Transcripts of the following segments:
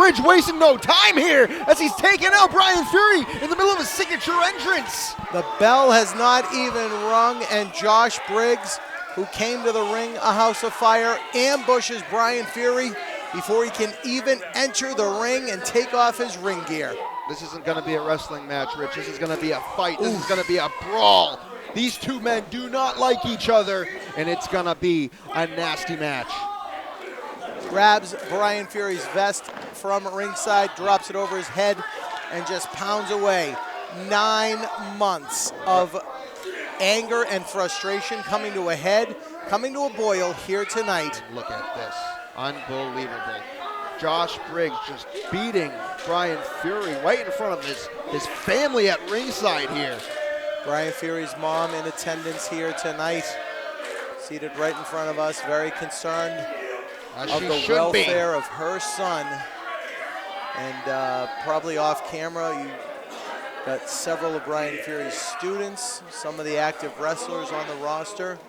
Briggs wasting no time here as he's taking out Brian Fury in the middle of a signature entrance. The bell has not even rung, and Josh Briggs, who came to the ring, a house of fire, ambushes Brian Fury before he can even enter the ring and take off his ring gear. This isn't going to be a wrestling match, Rich. This is going to be a fight. This is going to be a brawl. These two men do not like each other, and it's going to be a nasty match. Grabs Brian Fury's vest from ringside, drops it over his head, and just pounds away. 9 months of anger and frustration coming to a head, coming to a boil here tonight. Look at this. Unbelievable. Josh Briggs just beating Brian Fury right in front of his family at ringside here. Brian Fury's mom in attendance here tonight, seated right in front of us, very concerned of the welfare of her son. And probably off camera, you got several of Brian Fury's students, some of the active wrestlers on the roster.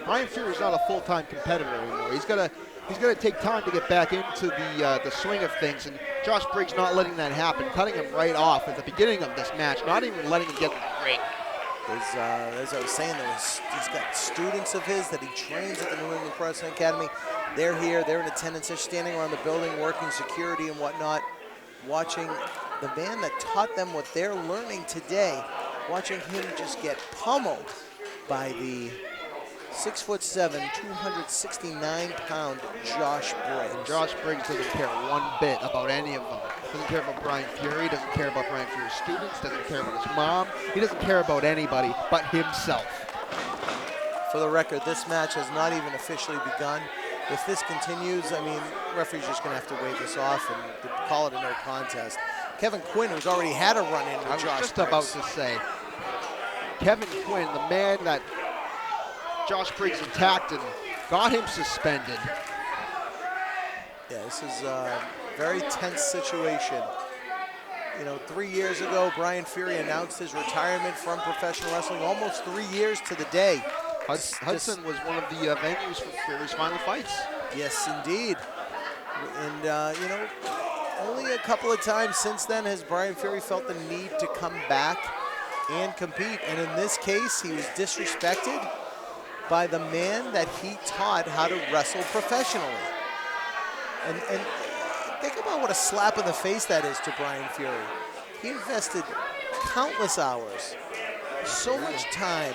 Brian Fury's not a full-time competitor anymore. He's gonna take time to get back into the swing of things, and Josh Briggs not letting that happen, cutting him right off at the beginning of this match, not even letting him get in the ring. As I was saying, he's got students of his that he trains at the New England Pro Wrestling Academy. They're here, they're in attendance, they're standing around the building, working security and whatnot, watching the man that taught them what they're learning today, watching him just get pummeled by the 6'7", 269-pound Josh Briggs. Josh Briggs doesn't care one bit about any of them. Doesn't care about Brian Fury, doesn't care about Brian Fury's students, doesn't care about his mom. He doesn't care about anybody but himself. For the record, this match has not even officially begun. If this continues, I mean, referee's just gonna have to wave this off and call it a no contest. Kevin Quinn, who's already had a run-in with Josh Briggs. I was just about to say, Kevin Quinn, the man that Josh Briggs attacked and got him suspended. Yeah, this is a very tense situation. You know, 3 years ago, Brian Fury announced his retirement from professional wrestling, almost 3 years to the day. Hudson was one of the venues for Fury's final fights. Yes, indeed. And, you know, only a couple of times since then has Brian Fury felt the need to come back and compete. And in this case, he was disrespected by the man that he taught how to wrestle professionally. And think about what a slap in the face that is to Brian Fury. He invested countless hours, so much time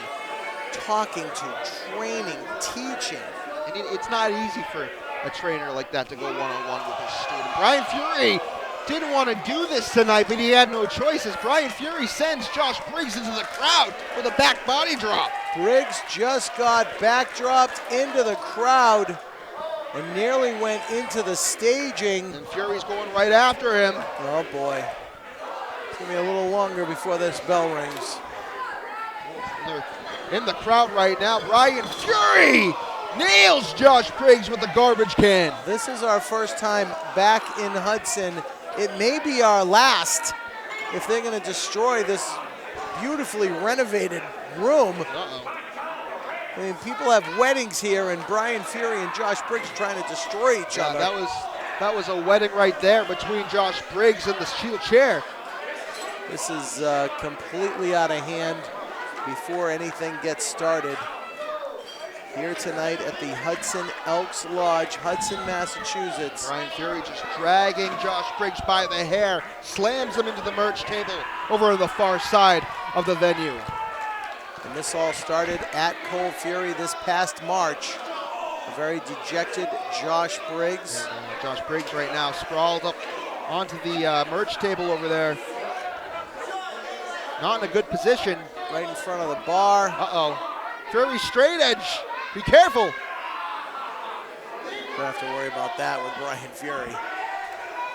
talking to, training, teaching. And it's not easy for a trainer like that to go one-on-one with his student. Brian Fury didn't want to do this tonight, but he had no choice as Brian Fury sends Josh Briggs into the crowd with a back body drop. Briggs just got backdropped into the crowd and nearly went into the staging. And Fury's going right after him. Oh boy. It's gonna be a little longer before this bell rings. They're in the crowd right now. Brian Fury nails Josh Briggs with the garbage can. This is our first time back in Hudson. It may be our last if they're gonna destroy this beautifully renovated room. I mean, people have weddings here, and Brian Fury and Josh Briggs trying to destroy each other. That was a wedding right there between Josh Briggs and the steel chair. This is completely out of hand before anything gets started. Here tonight at the Hudson Elks Lodge, Hudson, Massachusetts. Brian Fury just dragging Josh Briggs by the hair, slams him into the merch table over on the far side of the venue. And this all started at Cold Fury this past March. A very dejected Josh Briggs. And, Josh Briggs right now sprawled up onto the merch table over there. Not in a good position. Right in front of the bar. Uh-oh. Fury straight edge. Be careful. Don't have to worry about that with Brian Fury.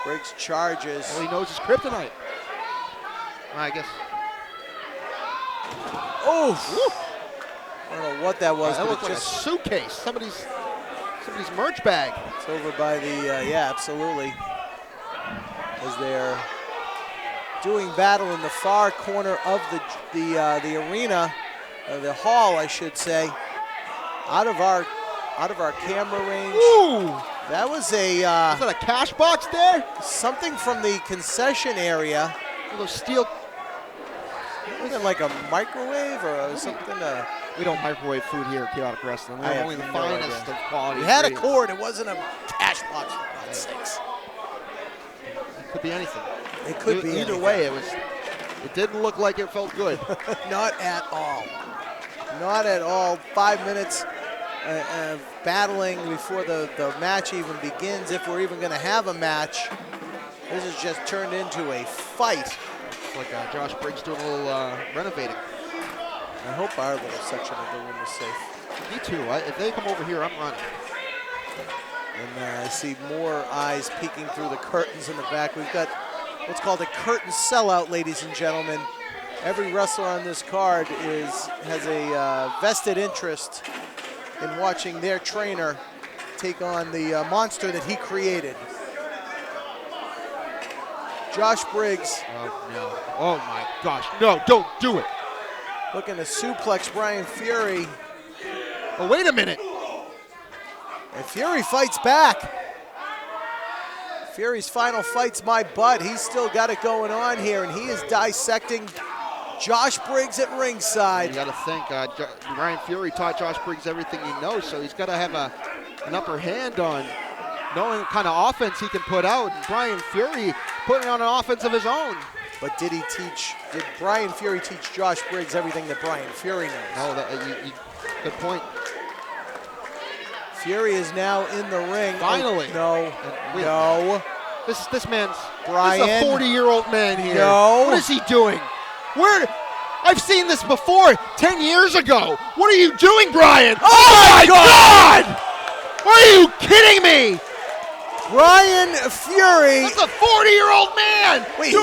Briggs charges. Well, he knows his kryptonite. I guess. Oh! I don't know what that was. That looked like a suitcase. Somebody's merch bag. It's over by the, yeah, absolutely. As they're doing battle in the far corner of the arena, the hall, I should say. Out of our camera range. Ooh! That was Is that a cash box there? something from the concession area. Those steel. Was it like a microwave or something? We don't microwave food here at Chaotic Wrestling. I We're have only the no finest idea. of quality. We had a ingredients. cord. It wasn't a cash box, for God's sakes. It could be anything. It could be Either anything. way, it didn't look like it felt good. Not at all. Not at all. 5 minutes of battling before the match even begins, if we're even going to have a match. This has just turned into a fight. It's like Josh Briggs doing a little renovating. I hope our little section of the room is safe. Me too. If they come over here, I'm running. And I see more eyes peeking through the curtains in the back. We've got what's called a curtain sellout, ladies and gentlemen. Every wrestler on this card has a vested interest in watching their trainer take on the monster that he created. Josh Briggs. Oh, no. Oh, my gosh. No, don't do it. Looking to suplex Brian Fury. Oh, wait a minute. And Fury fights back. Fury's final fight's my butt. He's still got it going on here, and he is dissecting Josh Briggs at ringside. You got to think, Brian Fury taught Josh Briggs everything he knows, so he's got to have an upper hand on knowing what kind of offense he can put out. And Brian Fury putting on an offense of his own. But did Brian Fury teach Josh Briggs everything that Brian Fury knows? No, good point. Fury is now in the ring. Finally. Oh, no. This man's Brian. This is a 40-year-old man here. No. What is he doing? I've seen this before 10 years ago. What are you doing, Brian? Oh my God! Are you kidding me? Brian Fury. That's a 40-year-old man. Wait,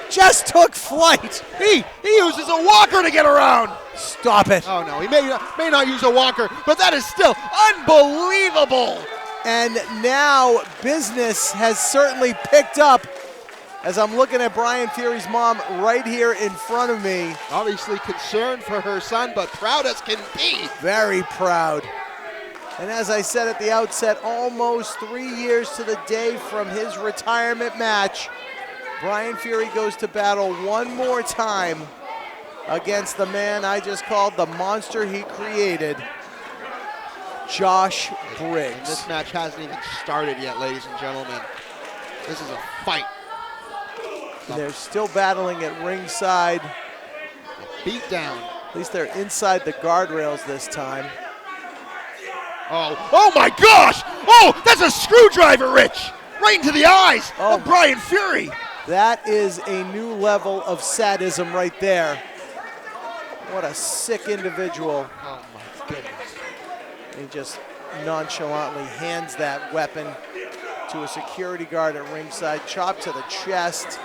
just took flight. He uses a walker to get around. Stop it. Oh no, he may not use a walker, but that is still unbelievable. And now business has certainly picked up as I'm looking at Brian Fury's mom right here in front of me. Obviously concerned for her son, but proud as can be. Very proud. And as I said at the outset, almost 3 years to the day from his retirement match, Brian Fury goes to battle one more time against the man I just called the monster he created, Josh Briggs. And this match hasn't even started yet, ladies and gentlemen. This is a fight. They're still battling at ringside. Beat down. At least they're inside the guardrails this time. Oh my gosh! Oh, that's a screwdriver, Rich! Right into the eyes of Brian Fury. That is a new level of sadism right there. What a sick individual. Oh my goodness. He just nonchalantly hands that weapon to a security guard at ringside, chop to the chest.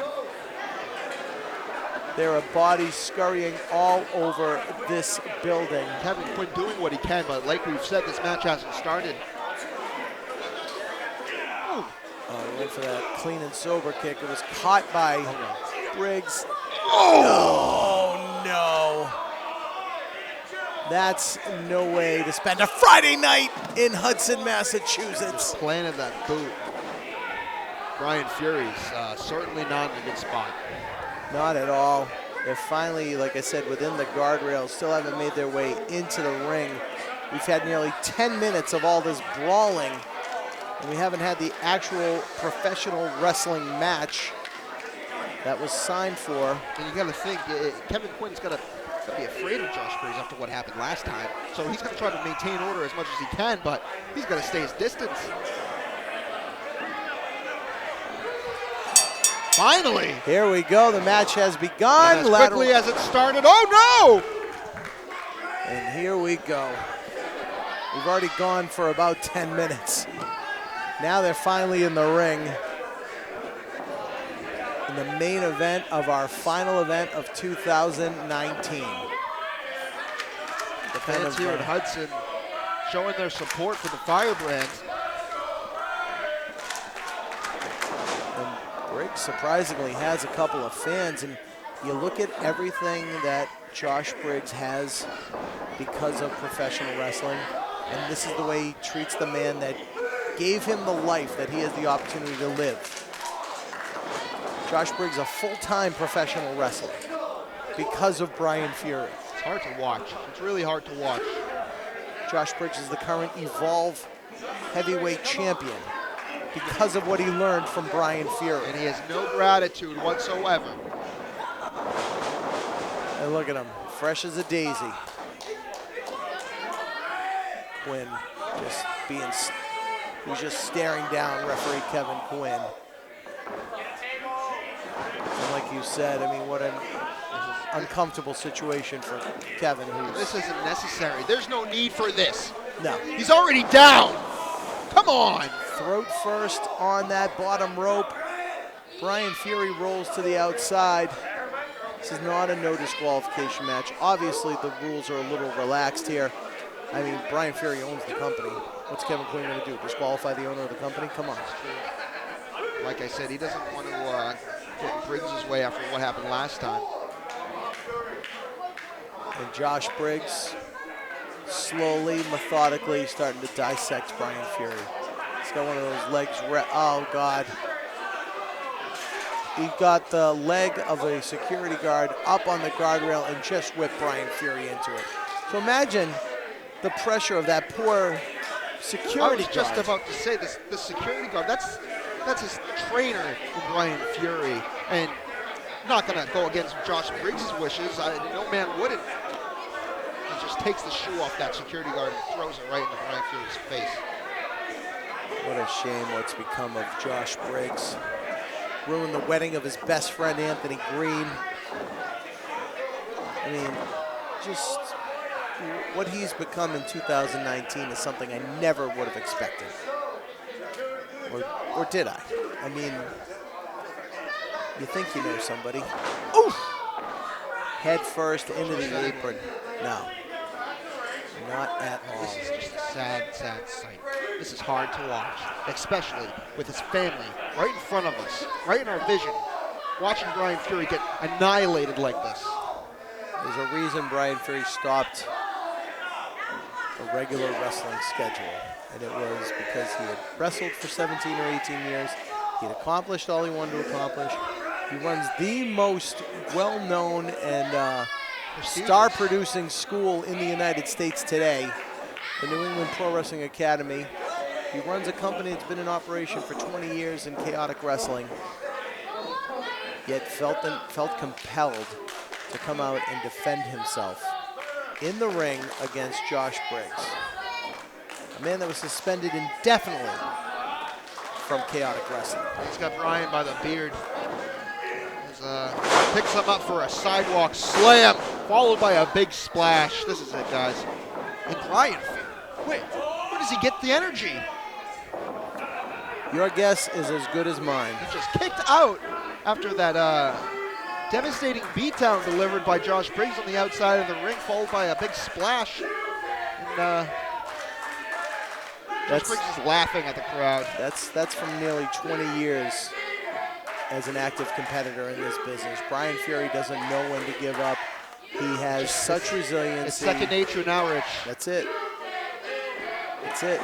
There are bodies scurrying all over this building. Kevin Quinn doing what he can, but like we've said, this match hasn't started. Oh, he went for that clean and sober kick. It was caught by Briggs. Oh no. That's no way to spend a Friday night in Hudson, Massachusetts. Planted that boot. Brian Fury's certainly not in a good spot. Not at all. They're finally, like I said, within the guardrails, still haven't made their way into the ring. We've had nearly 10 minutes of all this brawling, and we haven't had the actual professional wrestling match that was signed for. And you got to think, Kevin Quinn's got to be afraid of Josh Briggs after what happened last time. So he's going to try to maintain order as much as he can, but he's got to stay his distance. Finally. Here we go. The match has begun. And as quickly as it started. Oh, no! And here we go. We've already gone for about 10 minutes. Now they're finally in the ring. In the main event of our final event of 2019. The fans here at Hudson showing their support for the Firebrands. And Briggs surprisingly has a couple of fans, and you look at everything that Josh Briggs has because of professional wrestling, and this is the way he treats the man that gave him the life that he has the opportunity to live. Josh Briggs, a full-time professional wrestler because of Brian Fury. It's hard to watch. It's really hard to watch. Josh Briggs is the current Evolve heavyweight champion because of what he learned from Brian Fury. And he has no gratitude whatsoever. And look at him, fresh as a daisy. Quinn just he's just staring down referee Kevin Quinn. And like you said, I mean, what an uncomfortable situation for Kevin. This isn't necessary. There's no need for this. No. He's already down. Come on. Throat first on that bottom rope. Brian Fury rolls to the outside. This is not a no disqualification match. Obviously, the rules are a little relaxed here. I mean, Brian Fury owns the company. What's Kevin Quinn going to do? Disqualify the owner of the company? Come on. Like I said, he doesn't want to get Briggs' way after what happened last time. And Josh Briggs slowly, methodically starting to dissect Brian Fury. He's got one of those legs. Oh, God. He got the leg of a security guard up on the guardrail and just whipped Brian Fury into it. So imagine the pressure of that poor security guard. I was just about to say, the security guard, that's his trainer, Brian Fury. And not going to go against Josh Briggs' wishes. No man wouldn't. He just takes the shoe off that security guard and throws it right into Brian Fury's face. What a shame what's become of Josh Briggs. Ruined the wedding of his best friend, Anthony Green. I mean, just what he's become in 2019 is something I never would have expected. Or did I? I mean, you think you know somebody. Oof! Head first into the apron. No, not at all. This is just a sad, sad sight. This is hard to watch, especially with his family right in front of us, right in our vision, watching Brian Fury get annihilated like this. There's a reason Brian Fury stopped a regular wrestling schedule, and it was because he had wrestled for 17 or 18 years. He had accomplished all he wanted to accomplish. He runs the most well-known and star-producing school in the United States today, the New England Pro Wrestling Academy. He runs a company that's been in operation for 20 years in chaotic wrestling, yet felt compelled to come out and defend himself in the ring against Josh Briggs, a man that was suspended indefinitely from chaotic wrestling. He's got Brian by the beard. Picks him up for a sidewalk slam, followed by a big splash. This is it, guys. And Brian, wait, where does he get the energy? Your guess is as good as mine. He just kicked out after that devastating beatdown delivered by Josh Briggs on the outside of the ring, followed by a big splash. And Josh Briggs is laughing at the crowd. That's from nearly 20 years as an active competitor in this business. Brian Fury doesn't know when to give up. He has such resilience. It's second nature now, Rich. That's it. That's it.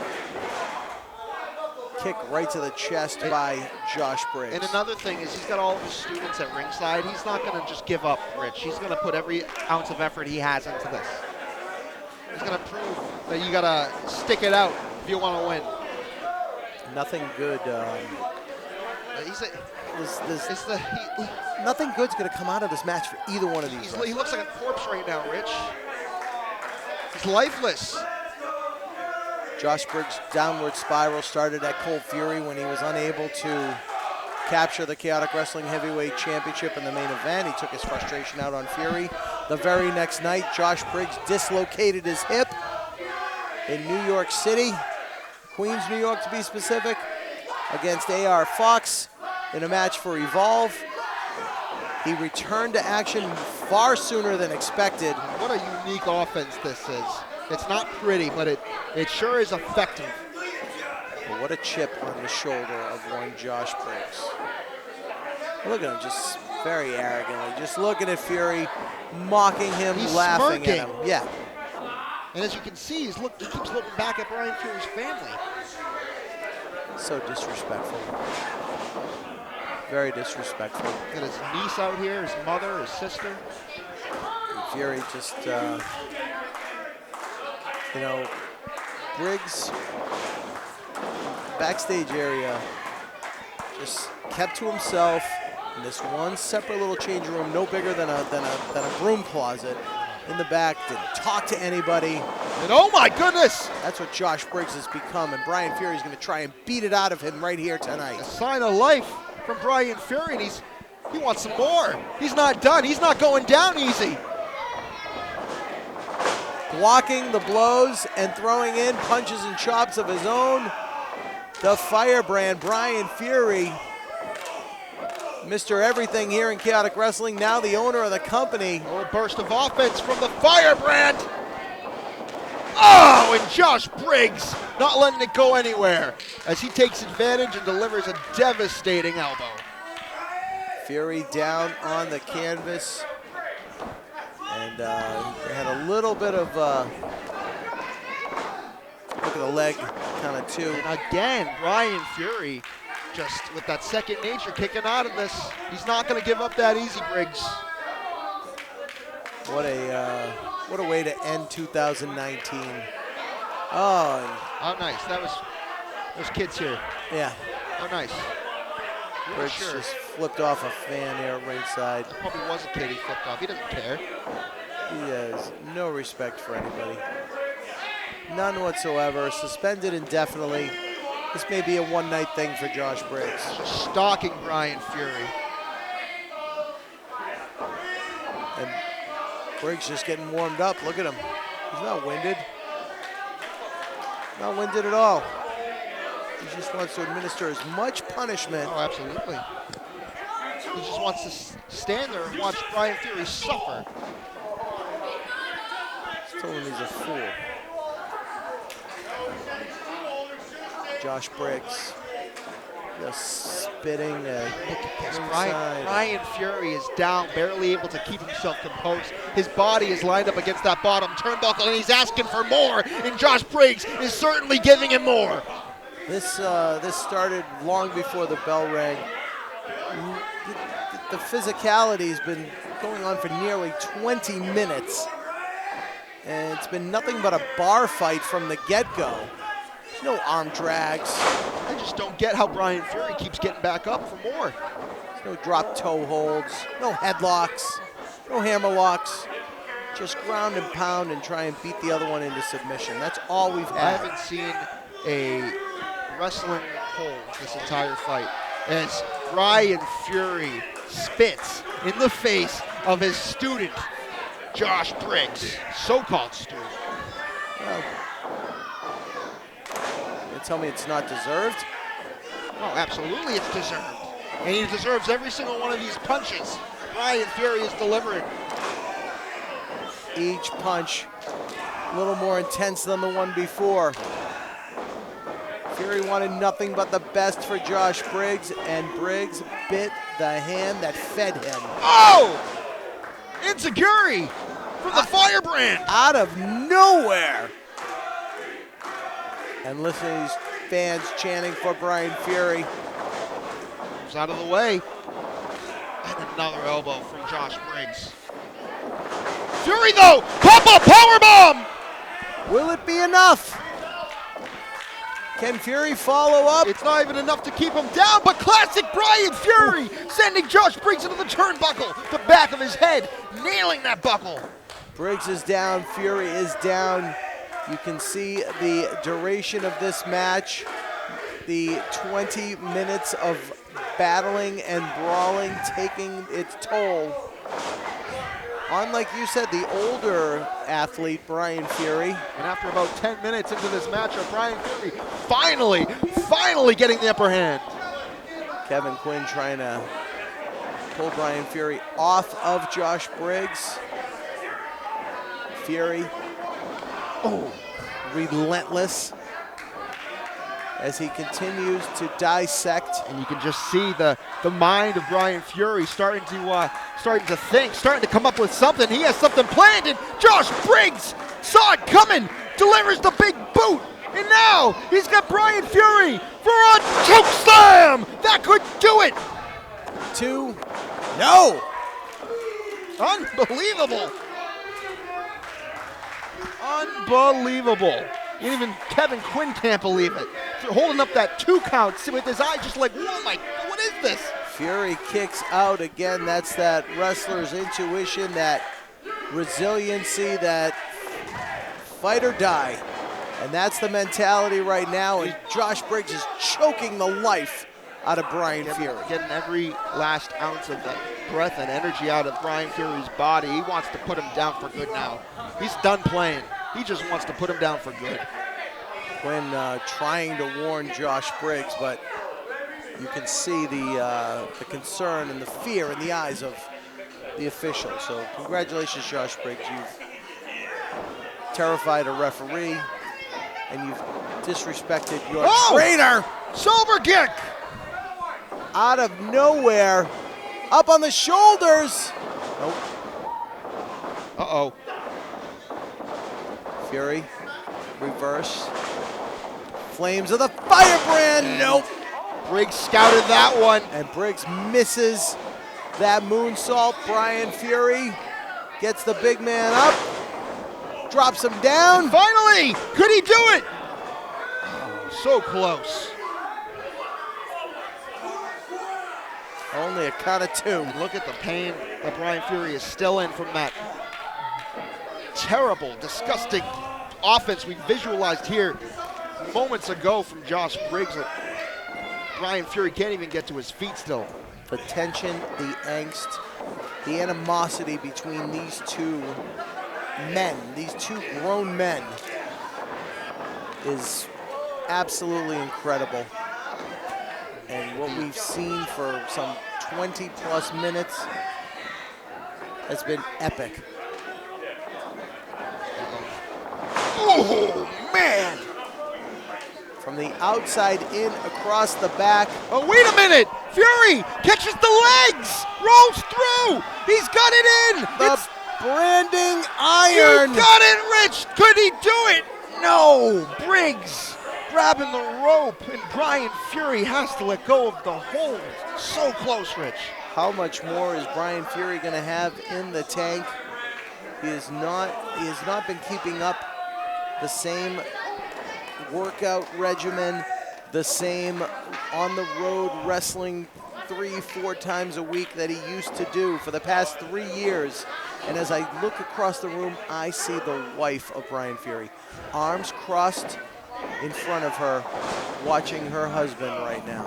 Kick right to the chest by Josh Briggs. And another thing is he's got all of his students at ringside. He's not going to just give up, Rich. He's going to put every ounce of effort he has into this. He's going to prove that you got to stick it out if you want to win. Nothing good. Nothing good's going to come out of this match for either one of these. He looks like a corpse right now, Rich. He's lifeless. Josh Briggs' downward spiral started at Cold Fury when he was unable to capture the Chaotic Wrestling Heavyweight Championship in the main event. He took his frustration out on Fury. The very next night, Josh Briggs dislocated his hip in New York City, Queens, New York to be specific, against A.R. Fox in a match for Evolve. He returned to action far sooner than expected. What a unique offense this is. It's not pretty, but it sure is effective. But what a chip on the shoulder of one Josh Briggs. Look at him, just very arrogantly, just looking at Fury, mocking him, He's laughing smirking. at him. Yeah. And as you can see, he keeps looking back at Brian Fury's family. So disrespectful. Very disrespectful. Got his niece out here, his mother, his sister. And Fury just, you know, Briggs, backstage area, just kept to himself in this one separate little changing room, no bigger than a broom closet in the back. Didn't talk to anybody. And oh my goodness! That's what Josh Briggs has become, and Brian Fury's going to try and beat it out of him right here tonight. A sign of life from Brian Fury, and he wants some more. He's not done. He's not going down easy. Blocking the blows and throwing in punches and chops of his own. The firebrand, Brian Fury, Mr. Everything here in Chaotic Wrestling, now the owner of the company. Oh, a burst of offense from the firebrand. Oh, and Josh Briggs not letting it go anywhere as he takes advantage and delivers a devastating elbow. Fury down on the canvas. And they had a little bit of look at the leg kind of too. And again, Brian Fury just with that second nature kicking out of this. He's not going to give up that easy, Briggs. What a way to end 2019. Oh, nice. That was those kids here. Yeah. Oh, nice. Briggs Sure. just flipped off a fan here at ringside. Probably was a kid he flipped off. He doesn't care. He has no respect for anybody. None whatsoever. Suspended indefinitely. This may be a one-night thing for Josh Briggs. Just stalking Brian Fury. And Briggs just getting warmed up. Look at him. He's not winded. Not winded at all. He just wants to administer as much punishment. Oh, absolutely. He just wants to stand there and watch Brian Fury suffer. He's told him he's a fool. Josh Briggs just spitting at Look at this. ringside. Brian Fury is down, barely able to keep himself composed. His body is lined up against that bottom turnbuckle, and he's asking for more, and Josh Briggs is certainly giving him more. This started long before the bell rang. The physicality's been going on for nearly 20 minutes. And it's been nothing but a bar fight from the get-go. There's no arm drags. I just don't get how Brian Fury keeps getting back up for more. There's no drop toe holds, no headlocks, no hammer locks. Just ground and pound and try and beat the other one into submission. That's all we've I had. haven't seen a wrestling hold this entire fight as Brian Fury spits in the face of his student, Josh Briggs, so-called student. Well, you tell me it's not deserved? Oh, absolutely it's deserved. And he deserves every single one of these punches Brian Fury is delivering. Each punch a little more intense than the one before. Fury wanted nothing but the best for Josh Briggs, and Briggs bit the hand that fed him. Oh! Enziguri from the Firebrand. Out of nowhere. And listen to these fans chanting for Brian Fury. Moves out of the way. And another elbow from Josh Briggs. Fury though, pop-up powerbomb! Will it be enough? Can Fury follow up? It's not even enough to keep him down, but classic Brian Fury sending Josh Briggs into the turnbuckle, the back of his head, nailing that buckle. Briggs is down, Fury is down. You can see the duration of this match, the 20 minutes of battling and brawling taking its toll. On, like you said, the older athlete, Brian Fury. And after about 10 minutes into this matchup, Brian Fury finally getting the upper hand. Kevin Quinn trying to pull Brian Fury off of Josh Briggs. Fury, relentless as he continues to dissect. And you can just see the mind of Brian Fury starting to think, starting to come up with something. He has something planned, and Josh Briggs saw it coming, delivers the big boot. And now he's got Brian Fury for a choke slam. That could do it. 2. No. Unbelievable. Unbelievable. Even Kevin Quinn can't believe it. Holding up that 2 count with his eye just like, oh my, what is this? Fury kicks out again. That's that wrestler's intuition, that resiliency, that fight or die. And that's the mentality right now. And Josh Briggs is choking the life out of Brian Fury. Getting every last ounce of the breath and energy out of Brian Fury's body. He wants to put him down for good now. He's done playing. He just wants to put him down for good. Quinn trying to warn Josh Briggs, but you can see the concern and the fear in the eyes of the official. So congratulations, Josh Briggs. You've terrified a referee, and you've disrespected your trainer. Shoulder kick! Out of nowhere, up on the shoulders. Nope. Uh-oh. Fury, reverse. Flames of the firebrand, nope. Briggs scouted that one. And Briggs misses that moonsault. Brian Fury gets the big man up, drops him down. And finally, could he do it? Oh, so close. Only a count of 2. And look at the pain that Brian Fury is still in from that terrible, disgusting offense we visualized here moments ago from Josh Briggs. Brian Fury can't even get to his feet still. The tension, the angst, the animosity between these 2 men, these 2 grown men, is absolutely incredible. And what we've seen for some 20 plus minutes has been epic. Oh, man! From the outside in, across the back. Oh, wait a minute! Fury catches the legs, rolls through. He's got it in. The branding iron. You got it, Rich. Could he do it? No. Briggs grabbing the rope, and Brian Fury has to let go of the hold. So close, Rich. How much more is Brian Fury going to have in the tank? He has not been keeping up the same workout regimen, the same on the road wrestling 3-4 times a week that he used to do for the past 3 years. And as I look across the room, I see the wife of Brian Fury, arms crossed in front of her, watching her husband right now.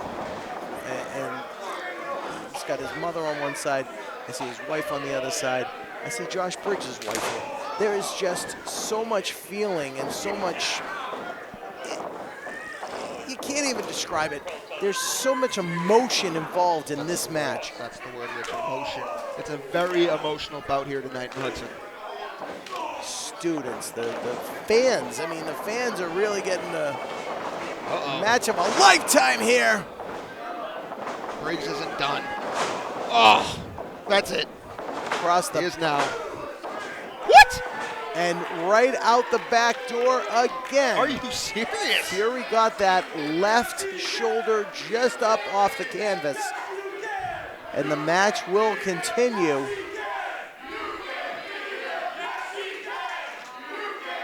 And he's got his mother on one side, I see his wife on the other side, I see Josh Briggs' wife here. There is just so much feeling and so much, you can't even describe it. There's so much emotion involved in this match. That's the word, Rich, emotion. It's a very emotional bout here tonight in Hudson. Students, the fans, I mean, the fans are really getting the match of a lifetime here. Briggs isn't done. Oh, that's it. Across the... He is now. What? And right out the back door again. Are you serious? Fury got that left shoulder just up off the canvas. And the match will continue.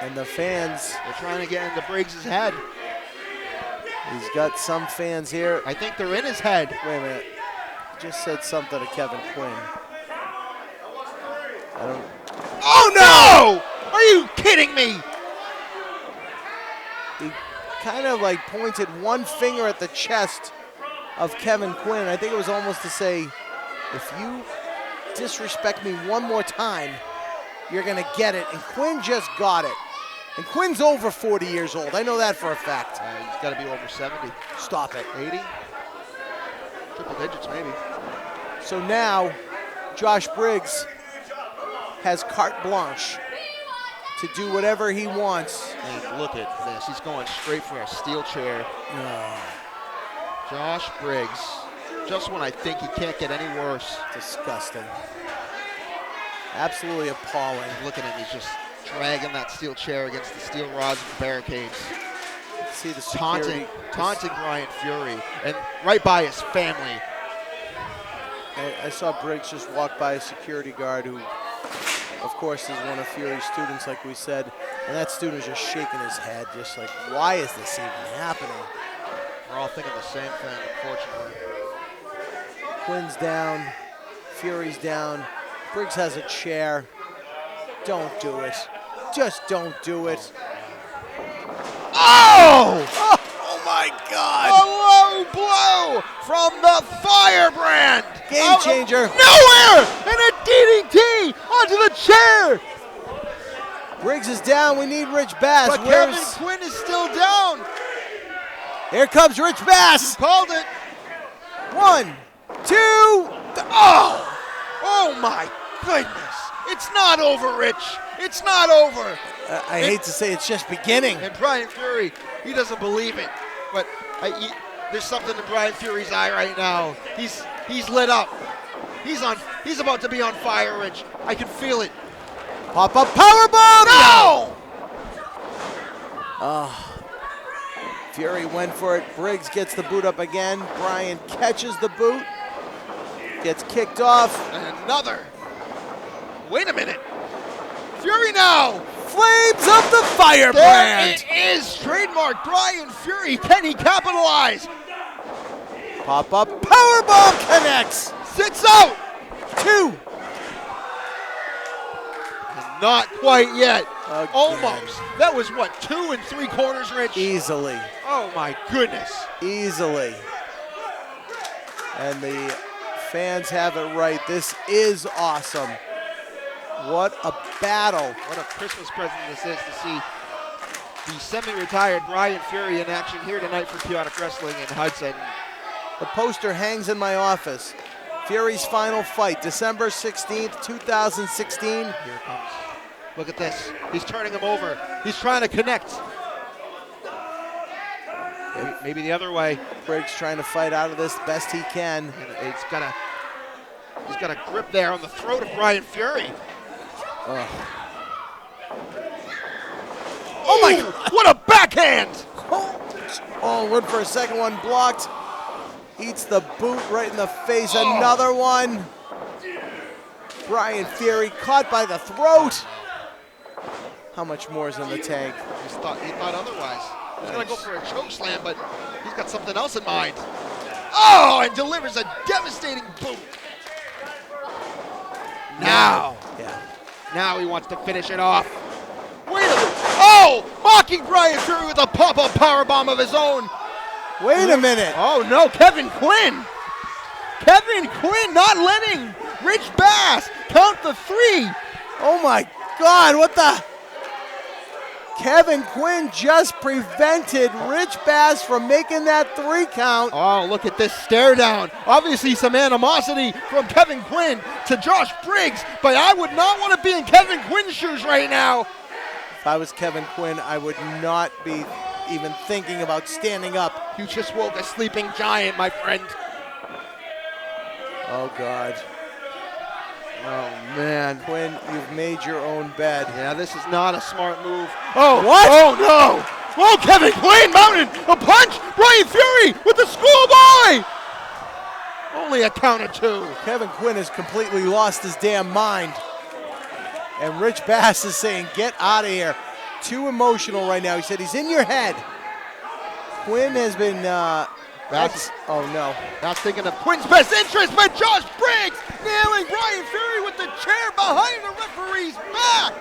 And the fans... They're trying to get into Briggs' head. He's got some fans here. I think they're in his head. Wait a minute. Just said something to Kevin Quinn. I don't... Oh, no! Are you kidding me? He kind of like pointed one finger at the chest of Kevin Quinn. I think it was almost to say, if you disrespect me one more time, you're going to get it. And Quinn just got it. And Quinn's over 40 years old. I know that for a fact. He's got to be over 70. Stop it. 80? Triple digits, maybe. So now, Josh Briggs has carte blanche to do whatever he wants. And look at this. He's going straight for a steel chair. Josh Briggs, just when I think he can't get any worse. Disgusting. Absolutely appalling. Look at him. He's just dragging that steel chair against the steel rods and barricades. See the security. Taunting Brian Fury, and right by his family. I saw Briggs just walk by a security guard who, of course, is one of Fury's students, like we said, and that student is just shaking his head, just like, why is this even happening? We're all thinking the same thing, unfortunately. Quinn's down, Fury's down, Briggs has a chair. Don't do it. Just don't do it. Oh! Oh my God! A low blow from the Firebrand! Game changer. Nowhere! And a DDT onto the chair! Briggs is down. We need Rich Bass. But Kevin Quinn is still down. Here comes Rich Bass. Called it. 1, 2. Oh! Oh my goodness! It's not over, Rich. It's not over. I hate to say it's just beginning. And Brian Fury, he doesn't believe it. But there's something in Brian Fury's eye right now. He's lit up. He's about to be on fire, Rich. I can feel it. Pop-up powerbomb! No! Fury went for it. Briggs gets the boot up again. Brian catches the boot. Gets kicked off. And another. Wait a minute. Fury now. Flames of the Firebrand. There it is. Trademark Brian Fury. Can he capitalize? Pop-up powerbomb connects. 6 out. 2. Not quite yet. Again. Almost. That was what, 2 3/4, Rich? Easily. Oh my goodness. Easily. And the fans have it right. This is awesome. What a battle. What a Christmas present this is to see the semi-retired Brian Fury in action here tonight for Chaotic Wrestling in Hudson. The poster hangs in my office. Fury's final fight, December 16th, 2016. Here it comes. Look at this. He's turning him over. He's trying to connect. Maybe the other way. Briggs trying to fight out of this best he can. And he's got a grip there on the throat of Brian Fury. Oh my God, what a backhand! Oh, went for a second one, blocked. Eats the boot right in the face, Oh. another one. Brian Fury caught by the throat. How much more is in the tank? He thought otherwise. He's gonna go for a choke slam, but he's got something else in mind. Oh, and delivers a devastating boot. Now. Yeah. Now he wants to finish it off. Wait a minute. Oh, mocking Brian Fury with a pop-up powerbomb of his own. Wait a minute. Oh no, Kevin Quinn. Kevin Quinn not letting Rich Bass count the 3. Oh my God, what the? Kevin Quinn just prevented Rich Bass from making that 3 count. Oh, look at this stare down. Obviously some animosity from Kevin Quinn to Josh Briggs, but I would not want to be in Kevin Quinn's shoes right now. If I was Kevin Quinn, I would not be even thinking about standing up. You just woke a sleeping giant, my friend. Oh God. Oh man. Quinn, you've made your own bed. Yeah, this is not a smart move. Oh, what? Oh no! Oh, Kevin Quinn mounted a punch! Brian Fury with the schoolboy! Only a count of 2. Kevin Quinn has completely lost his damn mind. And Rich Bass is saying, get out of here. Too emotional right now. He said he's in your head. Quinn has been, oh no. Not thinking of Quinn's best interest, but Josh Briggs nailing Brian Fury with the chair behind the referee's back.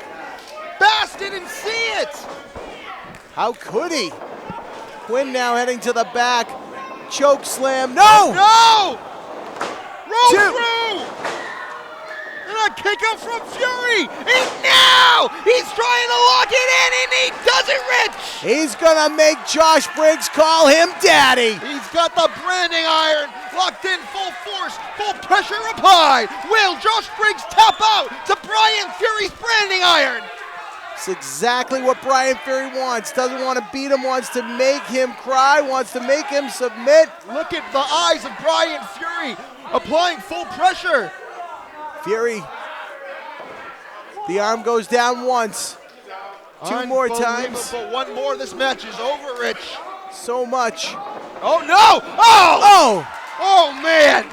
Bass didn't see it. How could he? Quinn now heading to the back. Choke slam. No! No! Roll 2. through! And a kick out from Fury! And now he's trying to lock it in, and he does it, Rich! He's gonna make Josh Briggs call him daddy. He's got the branding iron locked in full force, full pressure up high. Will Josh Briggs tap out to Brian Fury's branding iron? It's exactly what Brian Fury wants. Doesn't want to beat him, wants to make him cry, wants to make him submit. Look at the eyes of Brian Fury applying full pressure. Fury, the arm goes down once. 2 more times. Unbelievable. One more. This match is over, Rich. So much. Oh, no. Oh! Oh! Oh, man.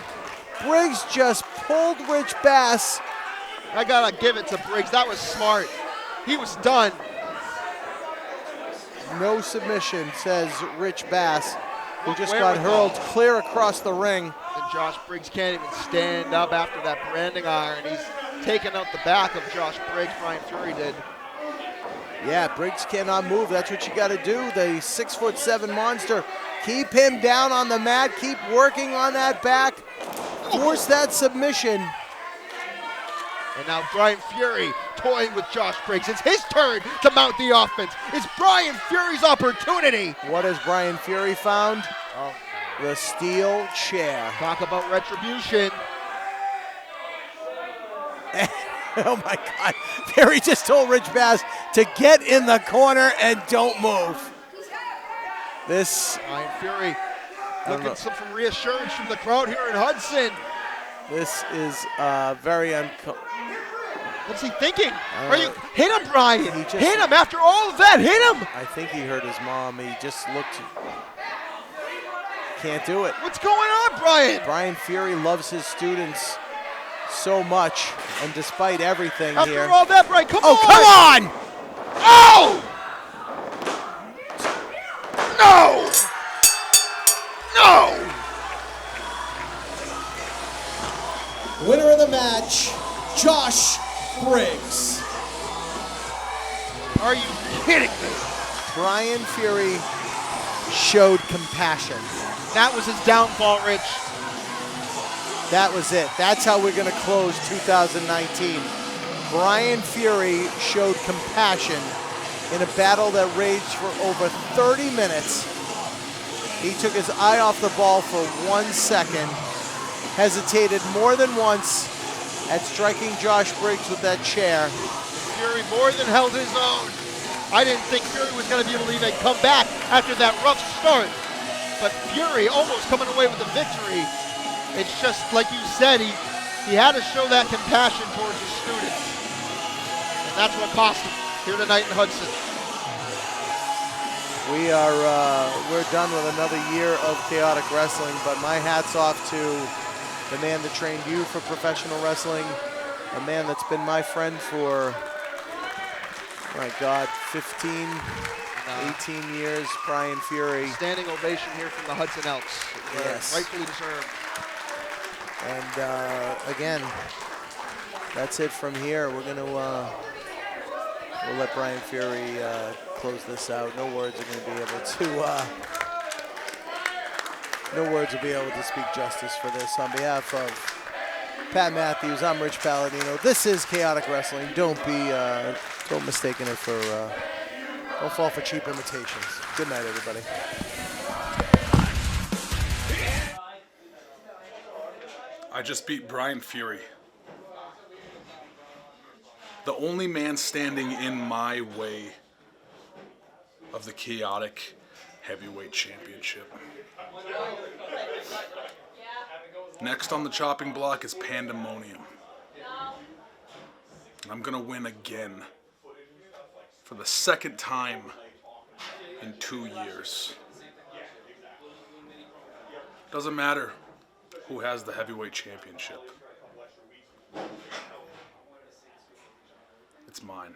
Briggs just pulled Rich Bass. I got to give it to Briggs. That was smart. He was done. No submission, says Rich Bass, who just Where got was hurled that? clear across the ring. And Josh Briggs can't even stand up after that branding iron. He's taken out the back of Josh Briggs. Brian Fury did. Yeah, Briggs cannot move. That's what you got to do. The 6'7" monster. Keep him down on the mat. Keep working on that back. Force that submission. And now Brian Fury toying with Josh Briggs. It's his turn to mount the offense. It's Brian Fury's opportunity. What has Brian Fury found? Oh, The steel chair. talk about retribution. Oh my God. Fury just told Rich Bass to get in the corner and don't move. This, Brian Fury looking for reassurance from the crowd here in Hudson. this is very uncomfortable. What's he thinking? Are you hit him, Brian? He just- Hit him after all of that. Hit him. I think he hurt his mom. He just looked. Can't do it. What's going on, Brian? Brian Fury loves his students so much, and despite everything After here. all that, Brian, come Oh, on. come on! Oh! No! No! Winner of the match, Josh Briggs. Are you kidding me? Brian Fury showed compassion. That was his downfall, Rich. That was it. That's how we're going to close 2019. Brian Fury showed compassion in a battle that raged for over 30 minutes. He took his eye off the ball for 1 second, hesitated more than once at striking Josh Briggs with that chair. Fury more than held his own. I didn't think Fury was going to be able to even come back after that rough start. But Fury almost coming away with the victory. It's just like you said, he had to show that compassion towards his students. And that's what cost him here tonight in Hudson. We're done with another year of chaotic wrestling, but my hat's off to the man that trained you for professional wrestling, a man that's been my friend for, my God, 15, 18 years, Brian Fury. Standing ovation here from the Hudson Elks. Yes. Rightfully deserved. And again, that's it from here. We're gonna we'll let Brian Fury close this out. No words are gonna be able to no words will be able to speak justice for this. On behalf of Pat Matthews, I'm Rich Palladino. This is Chaotic Wrestling. Don't mistake it for don't fall for cheap imitations. Good night, everybody. I just beat Brian Fury. The only man standing in my way of the Chaotic Heavyweight Championship. Next on the chopping block is Pandemonium. I'm gonna win again for the second time in 2 years. Doesn't matter who has the heavyweight championship. It's mine.